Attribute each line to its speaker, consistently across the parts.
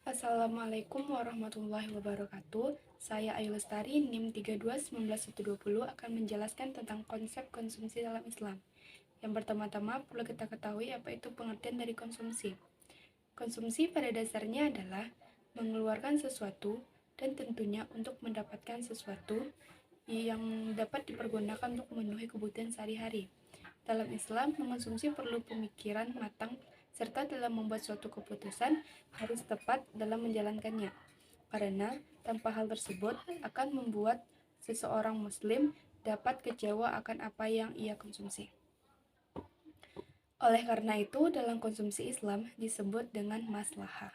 Speaker 1: Assalamualaikum warahmatullahi wabarakatuh. Saya Ayu Lestari, NIM 321920 akan menjelaskan tentang konsep konsumsi dalam Islam. Yang pertama-tama perlu kita ketahui apa itu pengertian dari konsumsi. Konsumsi pada dasarnya adalah mengeluarkan sesuatu dan tentunya untuk mendapatkan sesuatu yang dapat dipergunakan untuk memenuhi kebutuhan sehari-hari. Dalam Islam, mengonsumsi perlu pemikiran matang serta dalam membuat suatu keputusan harus tepat dalam menjalankannya. Karena tanpa hal tersebut akan membuat seseorang muslim dapat kecewa akan apa yang ia konsumsi. Oleh karena itu, dalam konsumsi Islam disebut dengan maslahah.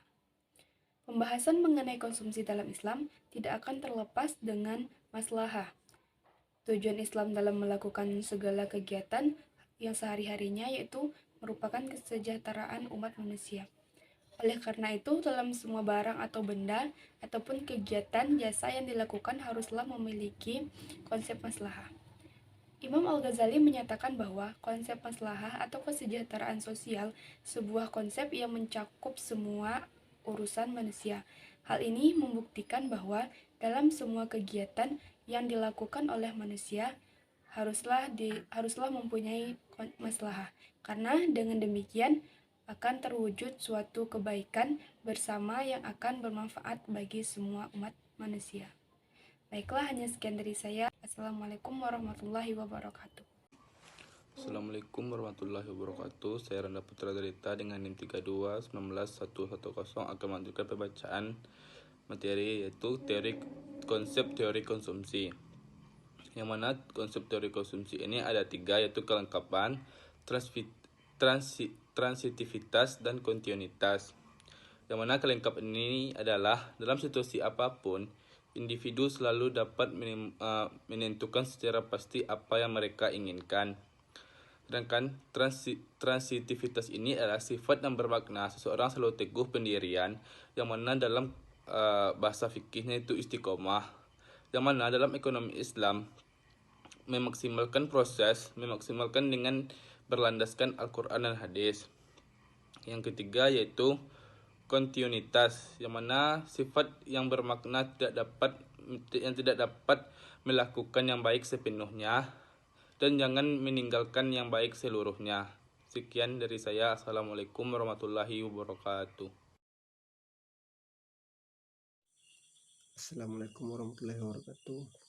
Speaker 1: Pembahasan mengenai konsumsi dalam Islam tidak akan terlepas dengan maslahah. Tujuan Islam dalam melakukan segala kegiatan yang sehari-harinya yaitu merupakan kesejahteraan umat manusia. Oleh karena itu, dalam semua barang atau benda ataupun kegiatan jasa yang dilakukan haruslah memiliki konsep maslahah. Imam Al-Ghazali menyatakan bahwa konsep maslahah atau kesejahteraan sosial sebuah konsep yang mencakup semua urusan manusia. Hal ini membuktikan bahwa dalam semua kegiatan yang dilakukan oleh manusia haruslah mempunyai maslahah. Karena dengan demikian akan terwujud suatu kebaikan bersama yang akan bermanfaat bagi semua umat manusia. Baiklah, hanya sekian dari saya. Assalamualaikum warahmatullahi wabarakatuh.
Speaker 2: Assalamualaikum warahmatullahi wabarakatuh. Saya Randa Putra Derita dengan NIM 32191110 akan melanjutkan pembacaan materi yaitu konsep teori konsumsi. Yang mana konsep teori konsumsi ini ada 3, yaitu kelengkapan, transitivitas, dan kontinuitas. Yang mana kelengkapan ini adalah dalam situasi apapun, individu selalu dapat menentukan secara pasti apa yang mereka inginkan. Sedangkan transitivitas ini adalah sifat yang bermakna seseorang selalu teguh pendirian, yang mana dalam bahasa fikihnya itu istiqomah, yang mana dalam ekonomi Islam memaksimalkan dengan berlandaskan Al-Quran dan Hadis. Yang ketiga yaitu kontinuitas, yang mana sifat yang bermakna tidak dapat melakukan yang baik sepenuhnya dan jangan meninggalkan yang baik seluruhnya. Sekian dari saya. Assalamualaikum warahmatullahi wabarakatuh.
Speaker 3: Assalamualaikum warahmatullahi wabarakatuh.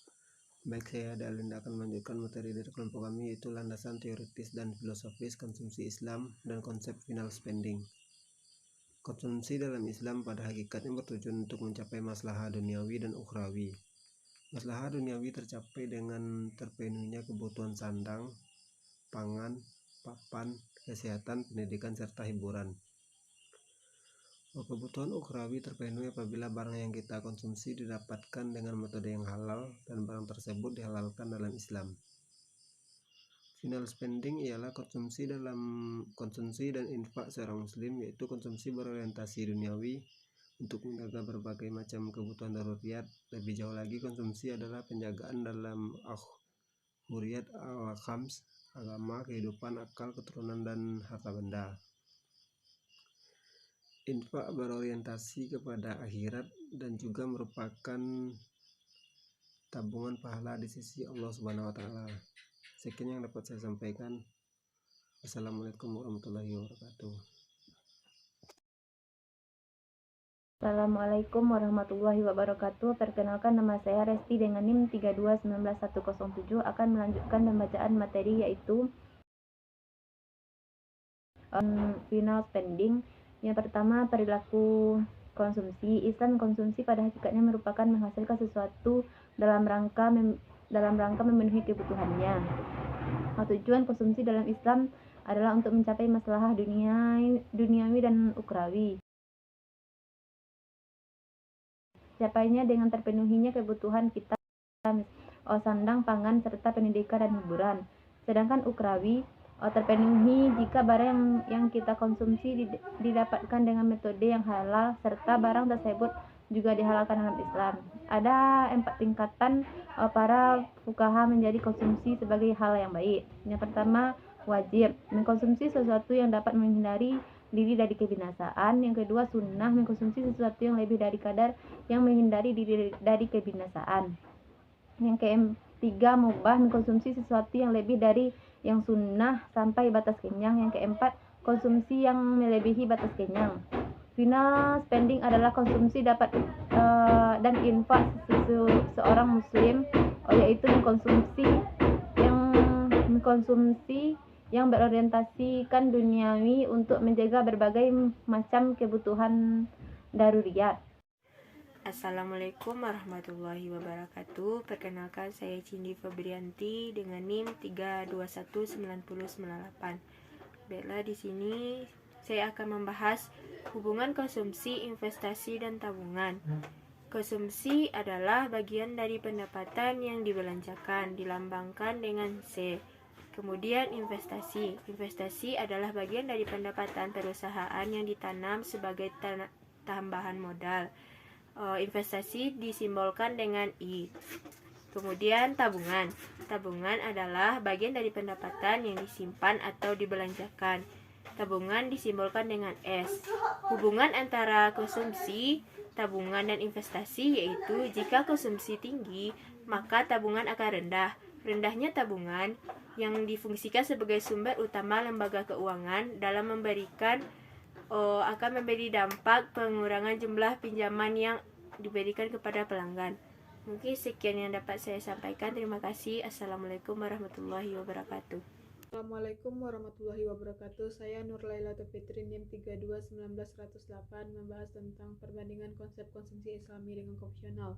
Speaker 3: Baik, saya Alinda akan melanjutkan materi dari kelompok kami, yaitu landasan teoritis dan filosofis konsumsi Islam dan konsep final spending. Konsumsi dalam Islam pada hakikatnya bertujuan untuk mencapai maslahah duniawi dan ukhrawi. Maslahah duniawi tercapai dengan terpenuhinya kebutuhan sandang, pangan, papan, kesehatan, pendidikan, serta hiburan. Kebutuhan ukhrawi terpenuhi apabila barang yang kita konsumsi didapatkan dengan metode yang halal dan barang tersebut dihalalkan dalam Islam. Final spending ialah konsumsi dan infak seorang muslim, yaitu konsumsi berorientasi duniawi untuk menjaga berbagai macam kebutuhan daruriyat. Lebih jauh lagi, konsumsi adalah penjagaan dalam hurriyat al-khams, agama, kehidupan, akal, keturunan, dan harta benda. Infak berorientasi kepada akhirat dan juga merupakan tabungan pahala di sisi Allah Subhanahu wa taala. Sekian yang dapat saya sampaikan. Assalamualaikum warahmatullahi wabarakatuh.
Speaker 4: Assalamualaikum warahmatullahi wabarakatuh. Perkenalkan, nama saya Resti dengan NIM 3219107 akan melanjutkan pembacaan materi yaitu final spending. Yang pertama, perilaku konsumsi. Islam konsumsi pada hakikatnya merupakan menghasilkan sesuatu dalam rangka memenuhi kebutuhannya. Tujuan konsumsi dalam Islam adalah untuk mencapai maslahah duniawi dan ukhrawi. Capainya dengan terpenuhinya kebutuhan kita, sandang, pangan, serta pendidikan dan hiburan. Sedangkan ukhrawi terpenuhi jika barang yang kita konsumsi didapatkan dengan metode yang halal serta barang tersebut juga dihalalkan dalam Islam. Ada 4 tingkatan para fuqaha menjadi konsumsi sebagai hal yang baik. Yang pertama, wajib mengkonsumsi sesuatu yang dapat menghindari diri dari kebinasaan. Yang kedua, sunnah, mengkonsumsi sesuatu yang lebih dari kadar yang menghindari diri dari kebinasaan. Yang ketiga, mubah, mengkonsumsi sesuatu yang lebih dari yang sunnah sampai batas kenyang. Yang keempat, konsumsi yang melebihi batas kenyang. Final spending adalah konsumsi dapat dan infak seorang muslim, yaitu mengkonsumsi yang berorientasikan duniawi untuk menjaga berbagai macam kebutuhan daruriyat.
Speaker 5: Assalamualaikum warahmatullahi wabarakatuh. Perkenalkan, saya Cindy Febrianti dengan NIM 3219098. Baiklah, di sini saya akan membahas hubungan konsumsi, investasi, dan tabungan. Konsumsi adalah bagian dari pendapatan yang dibelanjakan, dilambangkan dengan C. Kemudian investasi. Investasi adalah bagian dari pendapatan perusahaan yang ditanam sebagai tambahan modal. Investasi disimbolkan dengan I. Kemudian tabungan. Tabungan adalah bagian dari pendapatan yang disimpan atau dibelanjakan. Tabungan disimbolkan dengan S. Hubungan antara konsumsi, tabungan, dan investasi yaitu jika konsumsi tinggi, maka tabungan akan rendah. Rendahnya tabungan yang difungsikan sebagai sumber utama lembaga keuangan dalam akan memberi dampak pengurangan jumlah pinjaman yang diberikan kepada pelanggan. Mungkin sekian yang dapat saya sampaikan. Terima kasih. Assalamualaikum warahmatullahi wabarakatuh.
Speaker 1: Assalamualaikum warahmatullahi wabarakatuh. Saya Nur Laila Fitri NIM 3219108 membahas tentang perbandingan konsep konsumsi Islami dengan konvensional.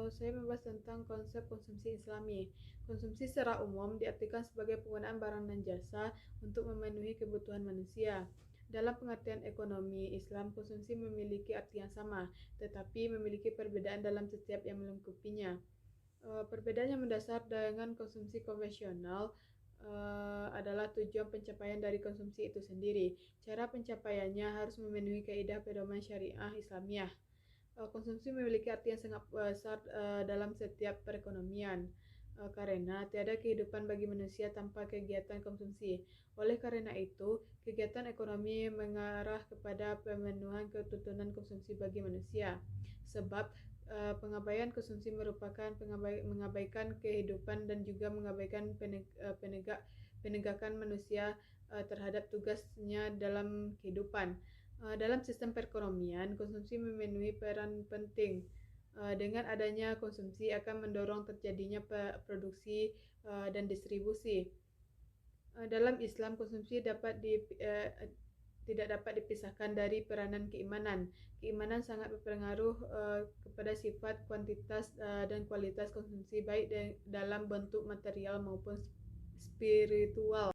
Speaker 1: Saya membahas tentang konsep konsumsi Islami. Konsumsi secara umum diartikan sebagai penggunaan barang dan jasa untuk memenuhi kebutuhan manusia. Dalam pengertian ekonomi Islam, konsumsi memiliki arti yang sama, tetapi memiliki perbedaan dalam setiap yang melengkapinya. Perbedaan yang mendasar dengan konsumsi konvensional adalah tujuan pencapaian dari konsumsi itu sendiri. Cara pencapaiannya harus memenuhi kaidah pedoman syariah Islamiyah. Konsumsi memiliki arti yang sangat besar dalam setiap perekonomian, karena tiada kehidupan bagi manusia tanpa kegiatan konsumsi. Oleh karena itu, kegiatan ekonomi mengarah kepada pemenuhan ketuntunan konsumsi bagi manusia. Sebab pengabaian konsumsi merupakan mengabaikan kehidupan dan juga mengabaikan penegakan manusia terhadap tugasnya dalam kehidupan. Dalam sistem perekonomian, konsumsi memenuhi peran penting. Dengan adanya konsumsi akan mendorong terjadinya produksi dan distribusi. Dalam Islam, konsumsi tidak dapat dipisahkan dari peranan keimanan. Keimanan sangat berpengaruh kepada sifat, kuantitas, dan kualitas konsumsi, baik dalam bentuk material maupun spiritual.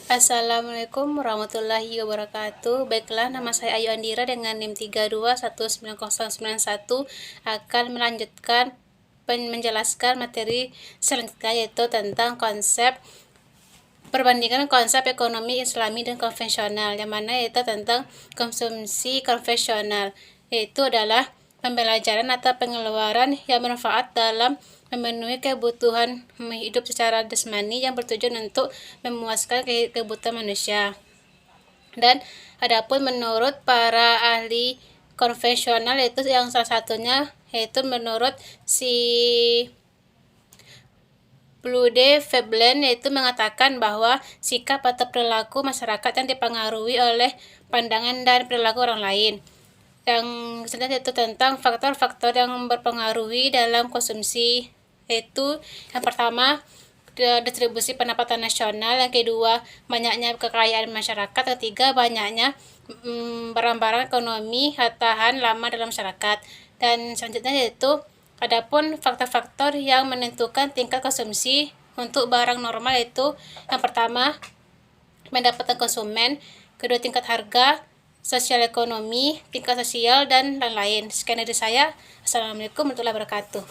Speaker 6: Assalamualaikum warahmatullahi wabarakatuh. Baiklah, nama saya Ayu Andira dengan NIM 3219091 akan melanjutkan menjelaskan materi selanjutnya, yaitu tentang perbandingan konsep ekonomi Islami dan konvensional, yang mana yaitu tentang konsumsi konvensional, yaitu adalah pembelajaran atau pengeluaran yang bermanfaat dalam memenuhi kebutuhan hidup secara jasmani yang bertujuan untuk memuaskan kebutuhan manusia. Dan adapun menurut para ahli konvensional, yaitu yang salah satunya yaitu menurut si Blude Veblen, yaitu mengatakan bahwa sikap atau perilaku masyarakat yang dipengaruhi oleh pandangan dan perilaku orang lain. Yang selanjutnya yaitu tentang faktor-faktor yang berpengaruhi dalam konsumsi, yaitu yang pertama distribusi pendapatan nasional, yang kedua banyaknya kekayaan masyarakat, ketiga banyaknya barang-barang ekonomi tahan lama dalam masyarakat. Dan selanjutnya yaitu adapun faktor-faktor yang menentukan tingkat konsumsi untuk barang normal, yaitu yang pertama pendapatan konsumen, kedua tingkat harga, sosial ekonomi, tingkat sosial, dan lain-lain. Sekian dari saya. Assalamualaikum warahmatullahi wabarakatuh.